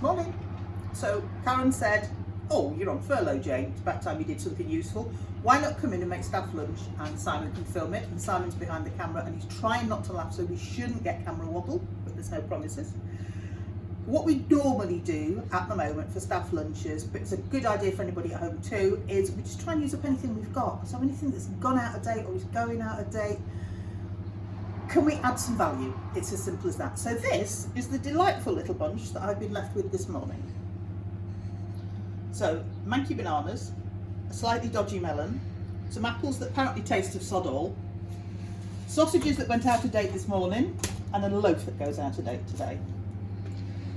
Morning. So Karen said, oh, you're on furlough, Jane, it's about time you did something useful. Why not come in and make staff lunch and Simon can film it? And Simon's behind the camera and he's trying not to laugh, so we shouldn't get camera wobble, but there's no promises. What we normally do at the moment for staff lunches, but it's a good idea for anybody at home too, is we just try and use up anything we've got. So anything that's gone out of date or is going out of date, can we add some value? It's as simple as that. So this is the delightful little bunch that I've been left with this morning. So manky bananas, a slightly dodgy melon, some apples that apparently taste of sod all, sausages that went out of date this morning, and a loaf that goes out of date today.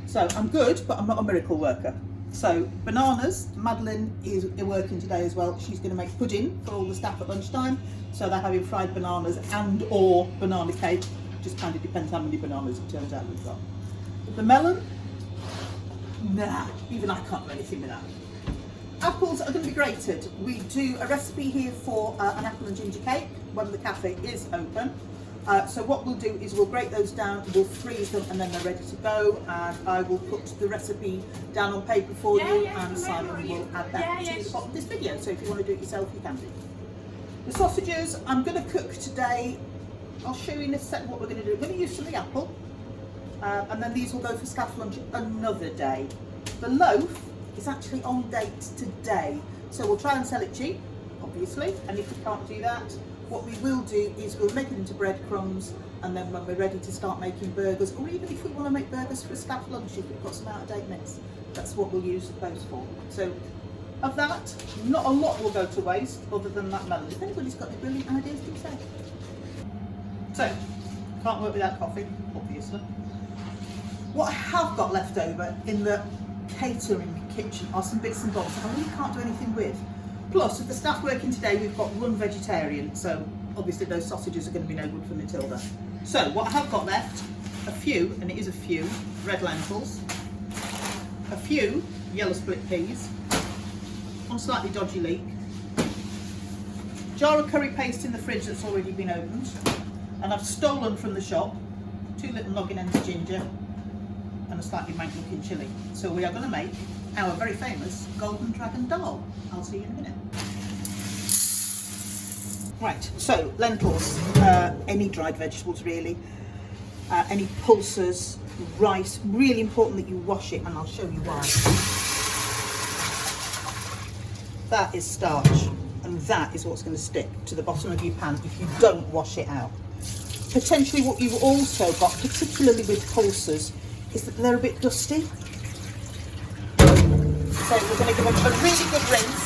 So I'm good, but I'm not a miracle worker. So bananas, Madeline is working today as well. She's going to make pudding for all the staff at lunchtime. So they're having fried bananas and or banana cake. Just kind of depends how many bananas it turns out we've got. The melon, nah, even I can't do anything with that. Apples are going to be grated. We do a recipe here for an apple and ginger cake when the cafe is open. So what we'll do is we'll grate those down, we'll freeze them, and then they're ready to go. And I will put the recipe down on paper for you, and Simon will add that to the bottom of this video. So if you want to do it yourself, you can do. The sausages I'm going to cook today. I'll show you in a second what we're going to do. We're going to use some of the apple, and then these will go for staff lunch another day. The loaf is actually on date today, so we'll try and sell it cheap, obviously. And if we can't do that, what we will do is we'll make it into breadcrumbs, and then when we're ready to start making burgers, or even if we want to make burgers for staff lunch, if we've got some out-of-date mix, that's what we'll use those for. So of that, not a lot will go to waste other than that melon. If anybody's got any brilliant ideas, do say. So, can't work without coffee, obviously. What I have got left over in the catering kitchen are some bits and bobs that I really can't do anything with. Plus, with the staff working today, we've got one vegetarian, so obviously those sausages are going to be no good for Matilda. So what I have got left, a few, and it is a few, red lentils, a few yellow split peas, one slightly dodgy leek, jar of curry paste in the fridge that's already been opened, and I've stolen from the shop 2 little noggin ends of ginger and a slightly mank looking chilli. So we are going to make our very famous Golden Dragon Dal. I'll see you in a minute. Right, so lentils, any dried vegetables really, any pulses, rice, really important that you wash it, and I'll show you why. That is starch, and that is what's going to stick to the bottom of your pan if you don't wash it out. Potentially what you've also got, particularly with pulses, is that they're a bit dusty. So we're going to give them a really good rinse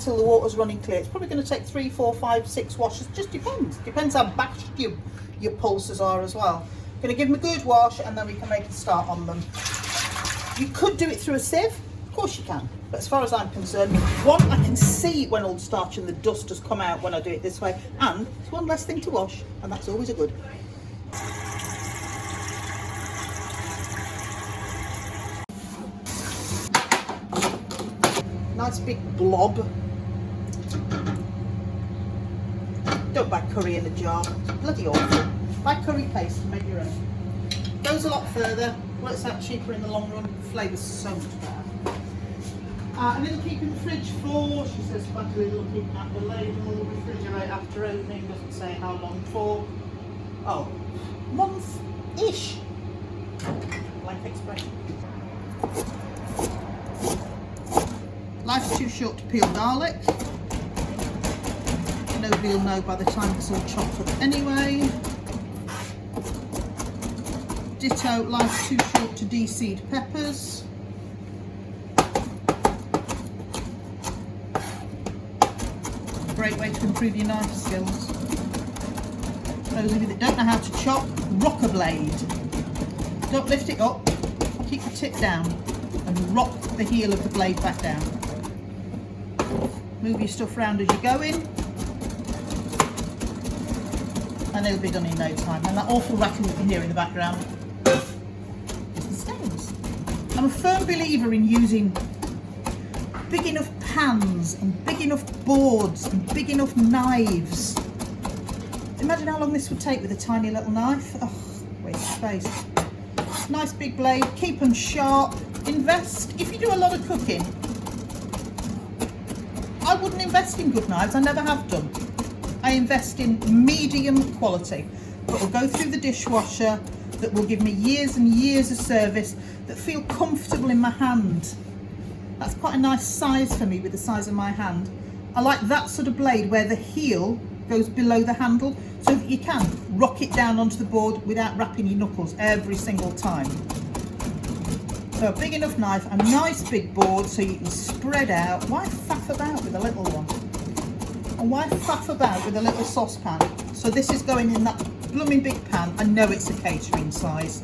till the water's running clear. It's probably going to take 3, 4, 5, 6 washes. Just depends how bashed your pulses are as well. Going to give them a good wash, and then we can make a start on them. You could do it through a sieve, of course you can, but as far as I'm concerned, one, I can see when all the starch and the dust has come out when I do it this way, and it's one less thing to wash, and that's always a good. Nice big blob. Don't buy curry in a jar, it's bloody awful. Buy curry paste and make your own. Goes a lot further, works out cheaper in the long run, flavours so much better. And it'll keep in the fridge for, she says, quickly looking at the label, refrigerate after opening, doesn't say how long for. Oh, month-ish. Blank expression. Life's too short to peel garlic. Nobody will know by the time it's all chopped up anyway. Ditto, life's too short to de-seed peppers. Great way to improve your knife skills. Those of you that don't know how to chop, rock a blade. Don't lift it up, keep the tip down and rock the heel of the blade back down. Move your stuff around as you're going, and it'll be done in no time. And that awful rattling you can hear in the background is the stains. I'm a firm believer in using big enough pans and big enough boards and big enough knives. Imagine how long this would take with a tiny little knife. Oh, waste of space. Nice big blade, keep them sharp. Invest, if you do a lot of cooking, I wouldn't invest in good knives, I never have done. I invest in medium quality that will go through the dishwasher, that will give me years and years of service, that feel comfortable in my hand. That's quite a nice size for me with the size of my hand. I like that sort of blade where the heel goes below the handle so that you can rock it down onto the board without wrapping your knuckles every single time. So a big enough knife, a nice big board so you can spread out. Why faff about with a little one? And why faff about with a little saucepan? So this is going in that blooming big pan. I know it's a catering size.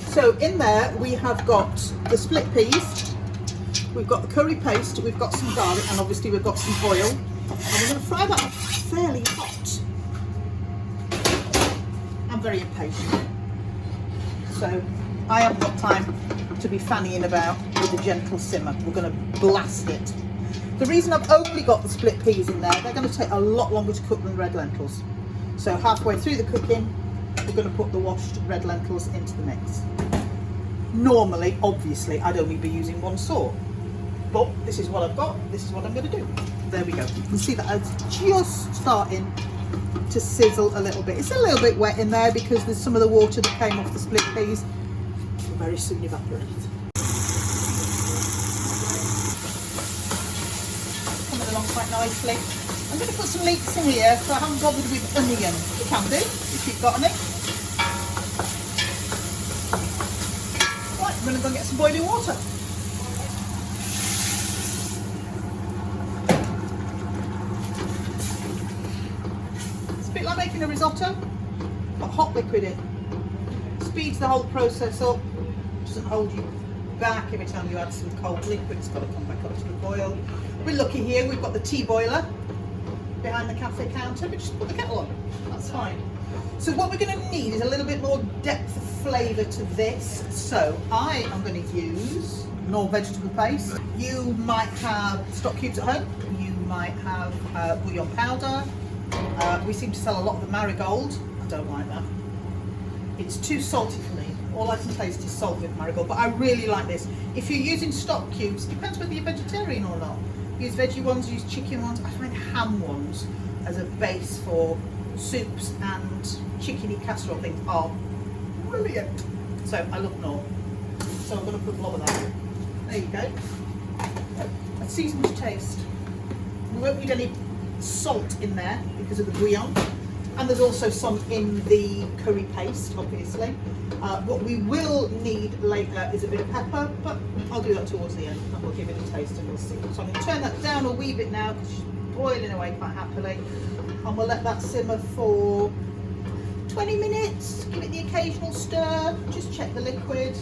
So in there we have got the split peas, we've got the curry paste, we've got some garlic, and obviously we've got some oil. And we're going to fry that fairly hot. I'm very impatient, so I haven't got time to be fannying about with a gentle simmer. We're going to blast it. The reason I've only got the split peas in there, they're going to take a lot longer to cook than red lentils. So halfway through the cooking, we're going to put the washed red lentils into the mix. Normally, obviously, I'd only be using one sort, but this is what I've got, this is what I'm going to do. There we go. You can see that it's just starting to sizzle a little bit. It's a little bit wet in there because there's some of the water that came off the split peas. It will very soon evaporate. Coming along quite nicely. I'm going to put some leeks in here, so I haven't bothered with onion. You can do, if you've got any. Right, I'm going to go and get some boiling water. It's a bit like making a risotto. Got hot liquid in. Speeds the whole process up. Doesn't hold you back every time you add some cold liquid. It's got to come back up to the boil. We're lucky here, we've got the tea boiler behind the cafe counter. We just put the kettle on. That's fine. So what we're going to need is a little bit more depth of flavour to this. So I am going to use Knorr vegetable paste. You might have stock cubes at home. You might have bouillon powder. We seem to sell a lot of the marigold. I don't like that. It's too salty for me. All I can taste is salt with marigold, but I really like this. If you're using stock cubes, depends whether you're vegetarian or not. Use veggie ones, use chicken ones. I find ham ones as a base for soups and chickeny casserole things are brilliant. So I love Knorr. So I'm going to put a lot of that. There you go. Let's season to taste. We won't need any salt in there because of the bouillon. And there's also some in the curry paste, obviously. What we will need later is a bit of pepper, but I'll do that towards the end and we'll give it a taste and we'll see. So I'm going to turn that down a wee bit now because she's boiling away quite happily. And we'll let that simmer for 20 minutes, give it the occasional stir, just check the liquid.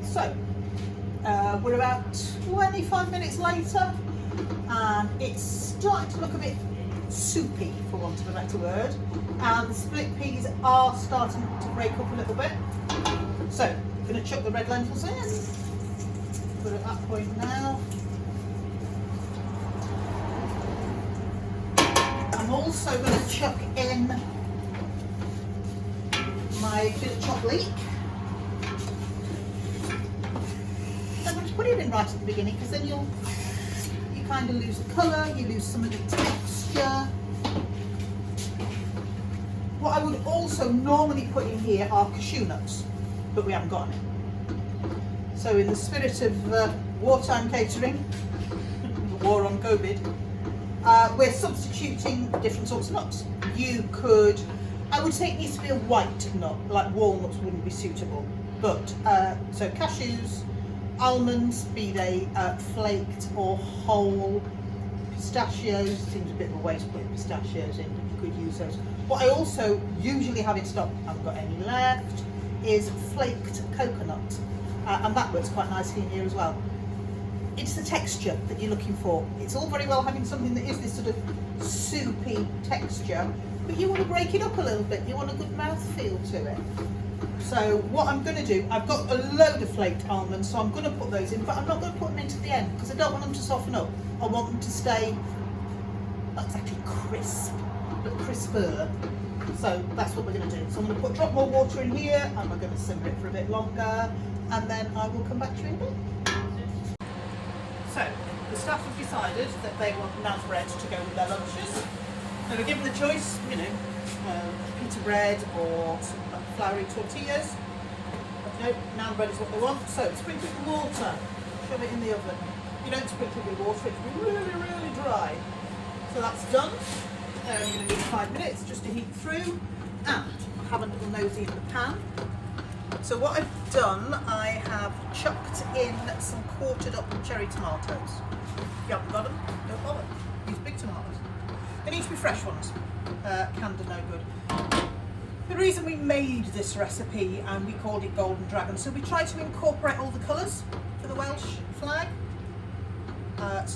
So, we're about 25 minutes later and it's starting to look a bit soupy, for want of a better word, and the split peas are starting to break up a little bit. So I'm going to chuck the red lentils in. We're at that point now. I'm also going to chuck in my bit of chopped leek. I'm going to put it in right at the beginning because then you kind of lose the colour, you lose some of the texture. What I would also normally put in here are cashew nuts, but we haven't got any. So in the spirit of wartime catering, the war on COVID, we're substituting different sorts of nuts. You could, I would say it needs to be a white nut, like walnuts wouldn't be suitable. But, so cashews, almonds, be they flaked or whole, pistachios, seems a bit of a waste putting pistachios in, you could use those. What I also usually have in stock, I haven't got any left, is flaked coconut, and that works quite nicely in here as well. It's the texture that you're looking for. It's all very well having something that is this sort of soupy texture, but you want to break it up a little bit, you want a good mouthfeel to it. So what I'm going to do, I've got a load of flaked almonds, so I'm going to put those in, but I'm not going to put them into the end because I don't want them to soften up. I want them to stay not exactly crisp, but crisper. So that's what we're going to do. So I'm going to drop more water in here, and we're going to simmer it for a bit longer, and then I will come back to you in a bit. So the staff have decided that they want naan bread to go with their lunches. They were given the choice, you know, pita bread or some floury tortillas. No, naan bread is what they want. So sprinkle it with water, shove it in the oven. You don't sprinkle it with water, it's really, really dry. So that's done. You're going to need 5 minutes just to heat through, and have a little nosy in the pan. So what I've done, I have chucked in some quartered up cherry tomatoes. If you haven't got them, don't bother. Use big tomatoes. They need to be fresh ones. Canned are no good. The reason we made this recipe, and we called it Golden Dragon, so we tried to incorporate all the colours for the Welsh flag. But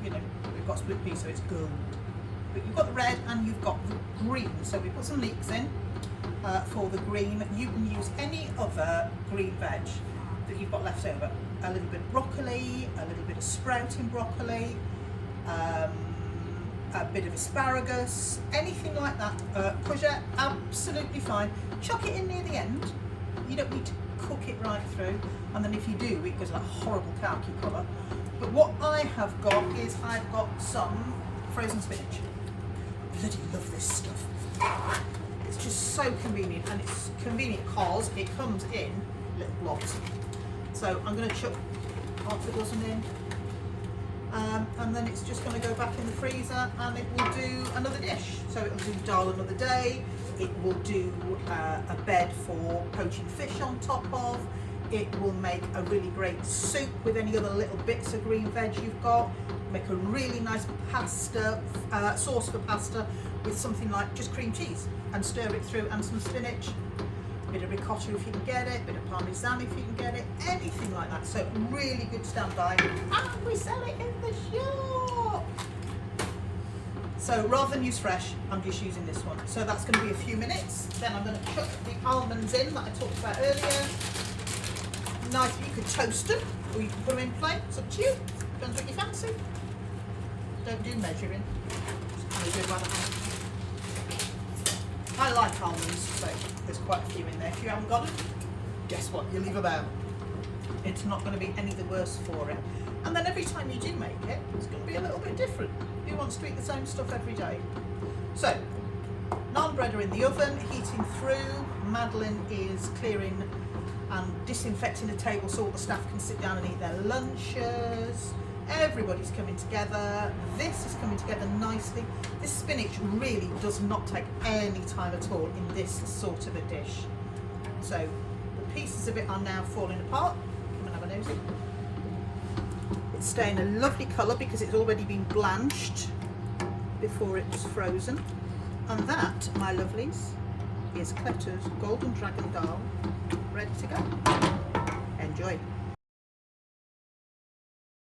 you know, we've got split pea, so it's gold. But you've got the red and you've got the green, so we put some leeks in for the green. You can use any other green veg that you've got left over. A little bit of broccoli, a little bit of sprouting broccoli, a bit of asparagus, anything like that. Courgette, absolutely fine. Chuck it in near the end. You don't need to cook it right through, and then if you do, it goes like horrible khaki colour. But what I have got is I've got some frozen spinach. Bloody love this stuff. It's just so convenient, and it's convenient because it comes in little blobs. So I'm going to chuck half a dozen in, and then it's just going to go back in the freezer, and it will do another dish. So it will do dal another day. It will do a bed for poaching fish on top of. It will make a really great soup with any other little bits of green veg you've got. Make a really nice pasta, sauce for pasta with something like just cream cheese, and stir it through, and some spinach, a bit of ricotta if you can get it, a bit of parmesan if you can get it, anything like that. So really good standby, and we sell it in the shop. So rather than use fresh, I'm just using this one. So that's going to be a few minutes. Then I'm going to chuck the almonds in that I talked about earlier. Nice, you could toast them, or you can put them in plain. It's up to you. Depends what you fancy. Don't do measuring. Just kind of do it by the hand. I like almonds, so there's quite a few in there. If you haven't got them, guess what? You leave them out. It's not going to be any the worse for it. And then every time you do make it, it's going to be a little bit different. Who wants to eat the same stuff every day? So, naan bread are in the oven, heating through. Madeline is clearing and disinfecting the table so all the staff can sit down and eat their lunches. Everybody's coming together. This is coming together nicely. This spinach really does not take any time at all in this sort of a dish. So the pieces of it are now falling apart. Come and have a nosy. It's staying a lovely colour because it's already been blanched before it was frozen. And that, my lovelies, is Cletwr's Golden Dragon Dal, ready to go. Enjoy.